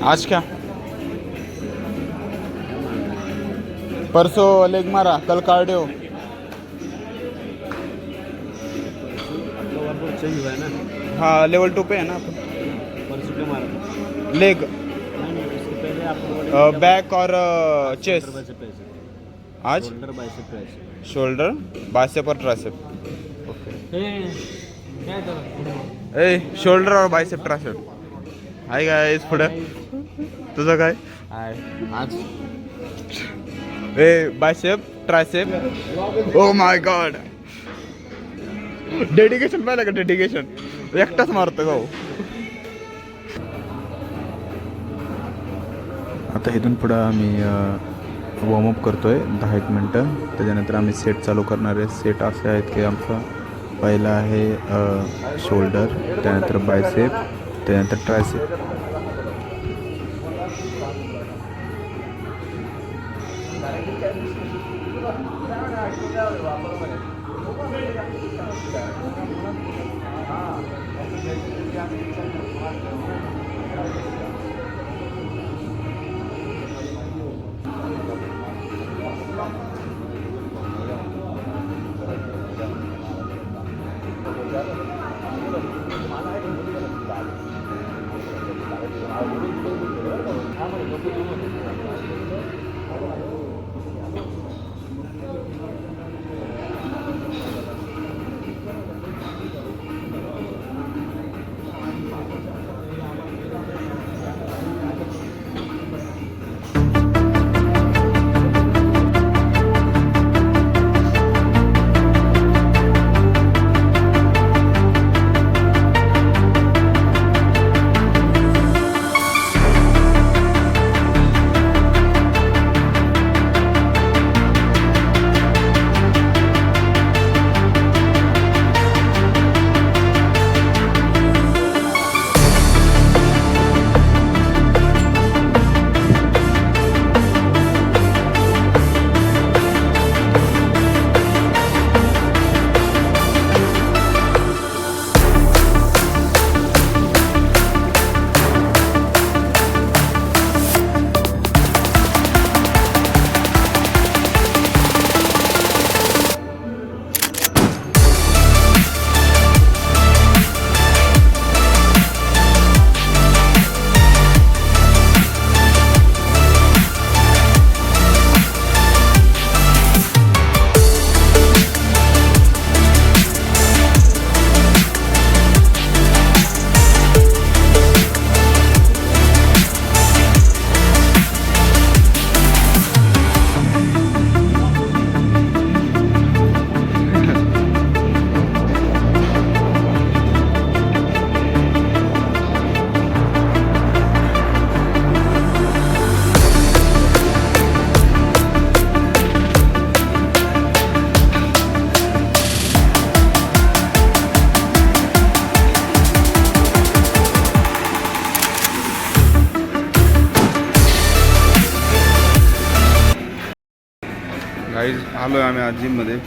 आज क्या? परसों लेग मारा, कल कार्डियो। चेंज हुआ है ना? हाँ लेवल 2 पे है ना अपन। परसों क्या मारा? लेग, नहीं, उसके पहले आपको बैक और चेस्ट। आज shoulder bicep tricep. Shoulder bicep और ट्राइसेप। ए शोल्डर और बाइसेप ट्राइसेप. हाय गाइस, पुढं तुझं काय? आज ए bicep tricep. Oh my god, dedication पाहिलं का? डेडिकेशन एकटाच मारतो गाव. आता इथून पुढं आम्ही वॉर्मअप करतोय 10-1 मिनटं. त्याच्यानंतर आम्ही सेट चालू करणार आहे. सेट असे आहेत की आमचा पहिला आहे शोल्डर, त्यानंतर बायसेप, त्यानंतर ट्रायसेप. गाईज आलो आहे आम्ही आज जिममध्ये.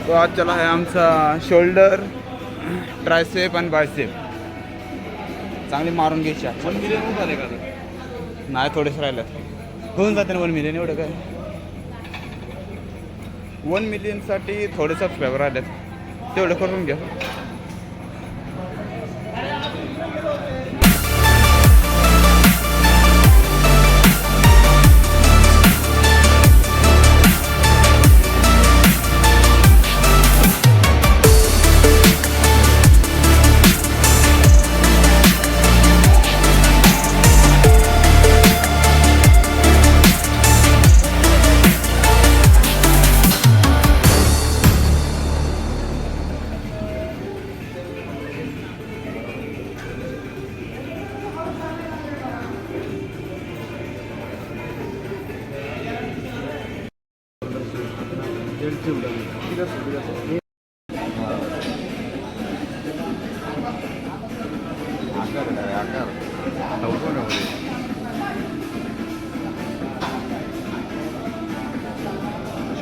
तो आज चला आहे आमचा शोल्डर, ट्रायसेप आणि बायसेप. चांगली मारून घ्यायची. 1 मिलियन झाले का? नाही, थोडेच राहिलं. होऊन जाते ना 1 मिलियन. एवढं काय 1 मिलियनसाठी थोडे सबस्क्रायबर आलेत, तेवढं करून घ्या.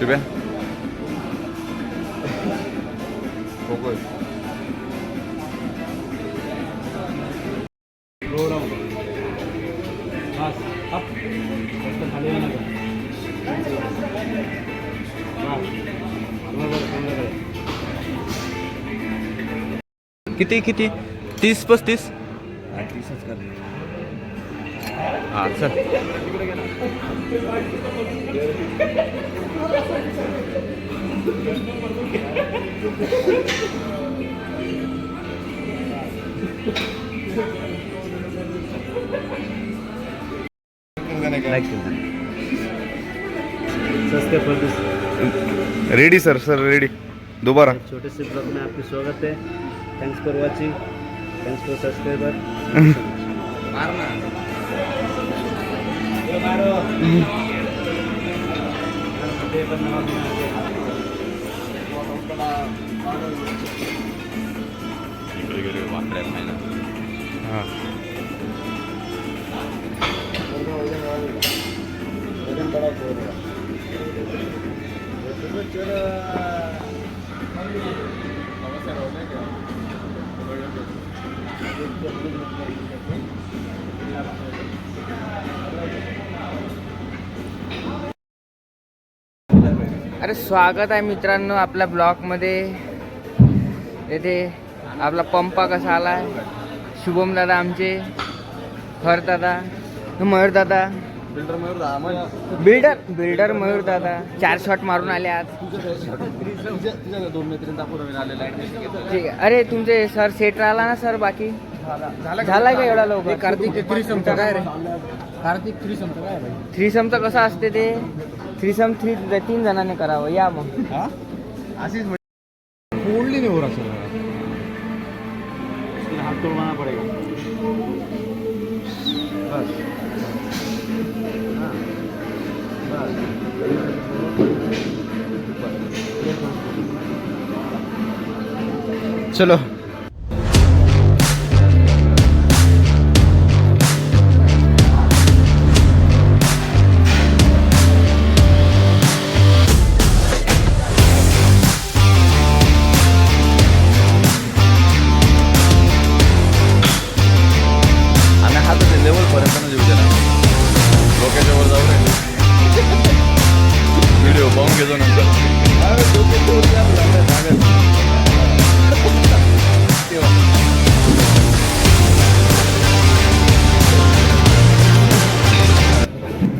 शिव्या बघू किती किती 30-35 हां चल सस्ते फल रेडी सर रेडी दोबारा छोटे से ब्लॉग में आपका स्वागत है। Thanks for watching, thanks for subscriber. अरे स्वागत आहे मित्रांनो आपल्या ब्लॉगमध्ये। येथे आपला पंपा कसा आला आहे, शुभम दादा आमचे, हर दादा, मयूर दादा, बिल्डर मयूर दादा 4 शॉट मारून आले आज। ठीक आहे, अरे तुमचे सर सेट राहिला ना सर, बाकी झालाय का एवढा लवकर? कार्तिक थ्रीसमचं काय रे? कार्तिक थ्रीसमचं काय भाई? थ्रीसमचं कसं असते ते? थ्रीसम 3 जणांनी करावं, या मग अशीच फोडली नाही हो रहा सर, हाथ तोड़वाना पड़ेगा बस। चलो व्हिडिओ पाहून घेतो नंतर।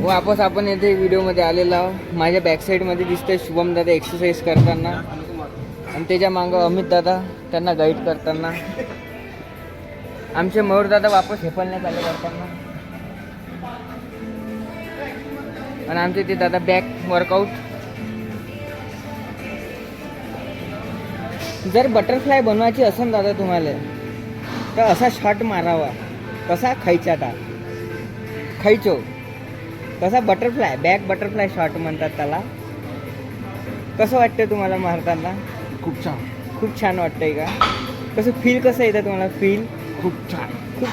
वापस आपण येथे व्हिडिओमध्ये आलेलो आहोत। माझ्या बॅक साईडमध्ये दिसतंय शुभम दादा एक्सरसाइज करताना, आणि त्याच्या मागं अमित दादा त्यांना गाईड करताना, आमचे मयूर दादा वापस हेपलण्यात आले करताना, आणि आमचे ते दादा बॅक वर्कआउट। जर बटरफ्लाय बनवायची असेल दादा तुम्हाला, तर असा शॉट मारावा, कसा खायचा खायचो, कसा बटरफ्लाय, बॅक बटरफ्लाय शॉट म्हणतात त्याला। कसं वाटतं तुम्हाला मारताना? खूप छान वाटतंय का? कसं फील कसं येतं तुम्हाला? फील खूप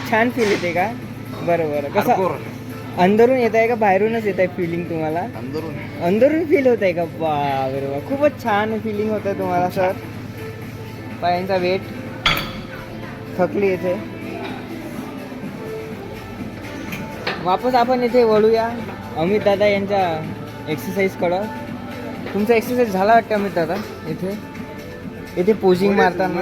छान फील येते का? बरं कसं अंदरून येत आहे का बाहेरूनच येत आहे फिलिंग तुम्हाला? अंदरून फील होत आहे का? बरोबर, खूपच छान फिलिंग होत आहे तुम्हाला सर। पायांचा वेट थकली येते। वापस आपण इथे वळूया अमित दादा यांच्या एक्सरसाइजकडं। तुमचा एक्सरसाइज झाला वाटतं अमित दादा? इथे पोजिंग मारताना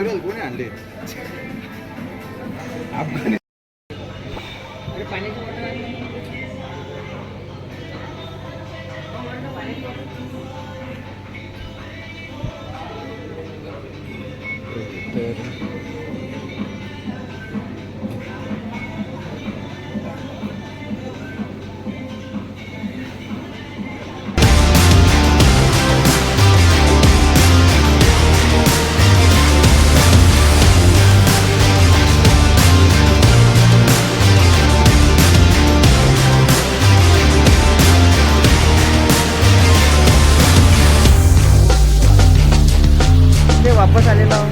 वापस आलेलो आहोत।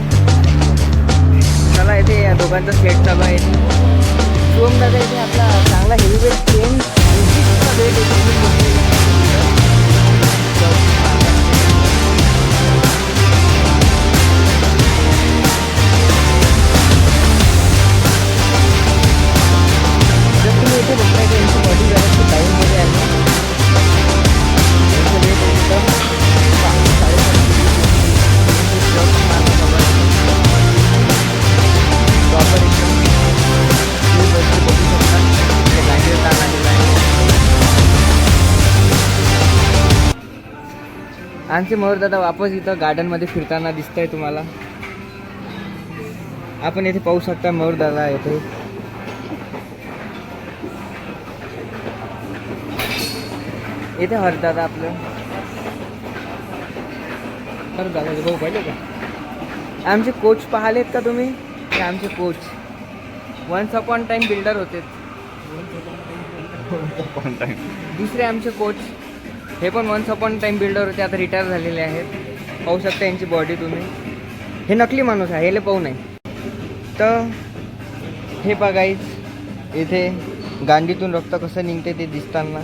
चला इथे या दोघांचा सेट चालू आहे। शुभम दादा इथे आपला चांगला हेवी वेट 10 वेट आमचे मयूर दादा वापस इथं गार्डनमध्ये फिरताना दिसतंय तुम्हाला. आपण येथे पाहू शकता मयूर दादा येथे. येथे हरदादा आपलं हरदादा भाऊ पाहिले का. आमचे कोच पाहिलेत का तुम्ही. हे आमचे coach once upon time builder होते. दुसरे आमचे कोच हे पण वन्स अपॉन टाइम बिल्डर होते, आता रिटायर झालेले आहेत. पाहू शकता यांची बॉडी तुम्ही. हे नकली माणूस आहे, हे पाहू नये. तर हे बघायच इथे गांडीतून रक्त कसं निघते ते दिसताना.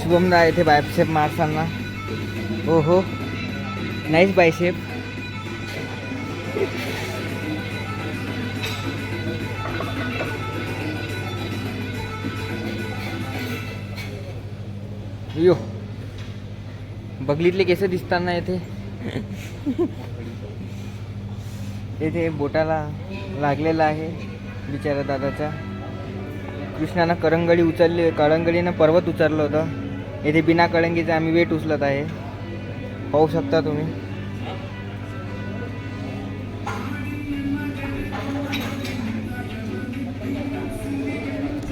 शुभमदा येथे बायसेप मारताना. हो हो नाईस बायसेप. यो बगलीतले केस दिसताना येथे. येथे बोटाला लागलेला आहे बिचारा दादाच्या. कृष्णानं कळंगळीनं पर्वत उचललं होतं. येथे बिना कळंगीचे आम्ही वेट उचलत आहे, पाहू शकता तुम्ही.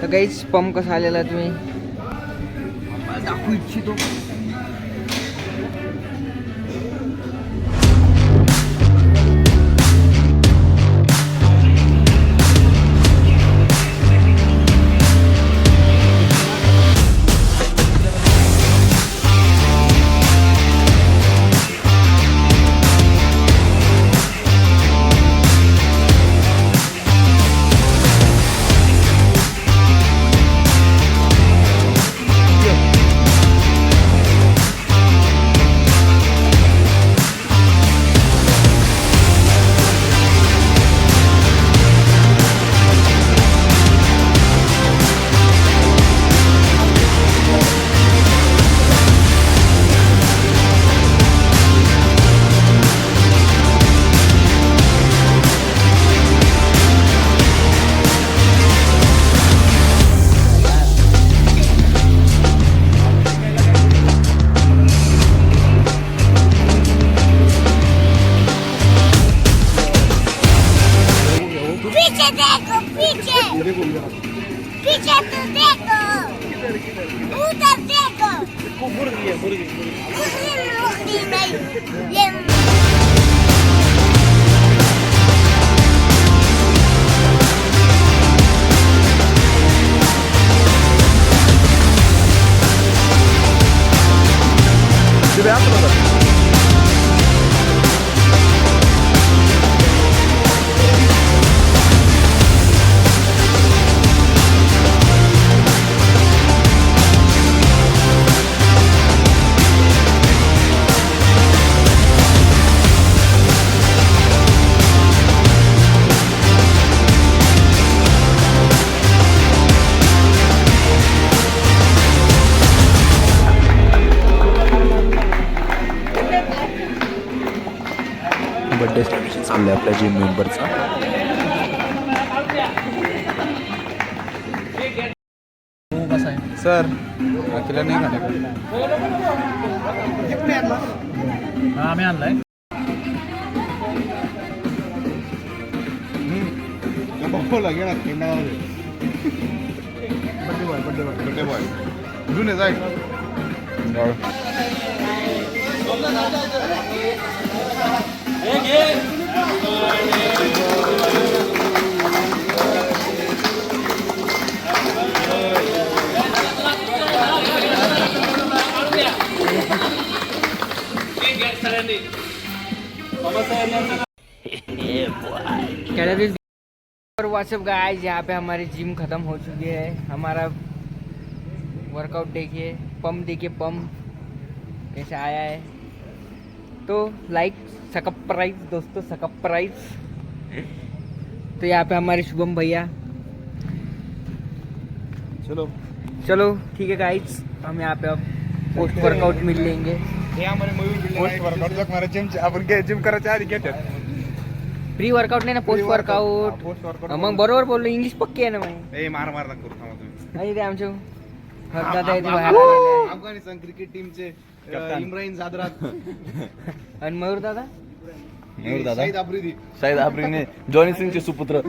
तर काहीच पंप कसा आलेला तुम्ही दाखवू इच्छितो. पीछे तो देखो, उधर देखो। मुर्गी नहीं, ये बड्डे सेलिब्रेशन चाललं आहे आपल्या जिम मेंबरचा. सर किला नाही खाणे आम्ही आणलाय. बड्डे बॉय जुने जाय और व्हाट्सअप गाइस, यहाँ पे हमारी जिम खत्म हो चुकी है. हमारा वर्कआउट देखिए, पम्प देखिए, पम्प कैसा आया है. तो लाइक सकप्राइज दोस्तों, सकप्राइज. तो यहाँ पे हमारे शुभम भैया. चलो ठीक है गाइस, हम यहाँ पे अब पोस्ट वर्कआउट मिल लेंगे. पोस्ट वर्कआउट आपण जिम करायच्या आधी घेतात. प्री वर्कआउट नाही ना, पोस्ट वर्कआउट. मग बरोबर बोललो, इंग्लिश पक्की आहे ना. मग मार मार करू थांबा तुम्ही. नाही ते आमच्या दादा आहे ते बाहेर आलेले आहे. अफगाणिस्तान क्रिकेट टीमचे इम्रान जादरात आणि मयूर दादा शाहिद आफ्रिदी. शाहिद आफ्रिदी जॉनी सिंगचे सुपुत्र.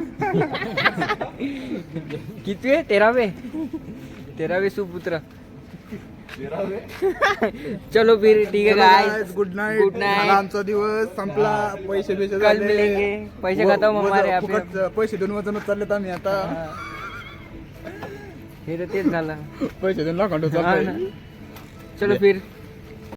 किती आहे? 13वे सुपुत्र. चलो फिर ठीक है guys, good night. Good night. आमचा दिवस संपला. पैसे कल मिलेंगे. पैसे खत्म हमारे यहाँ पे. पैसे देऊन वजन चाललेत आम्ही आता. हे तर तेच झालं. पैसे देऊन लाखंड हा ना. चलो फिर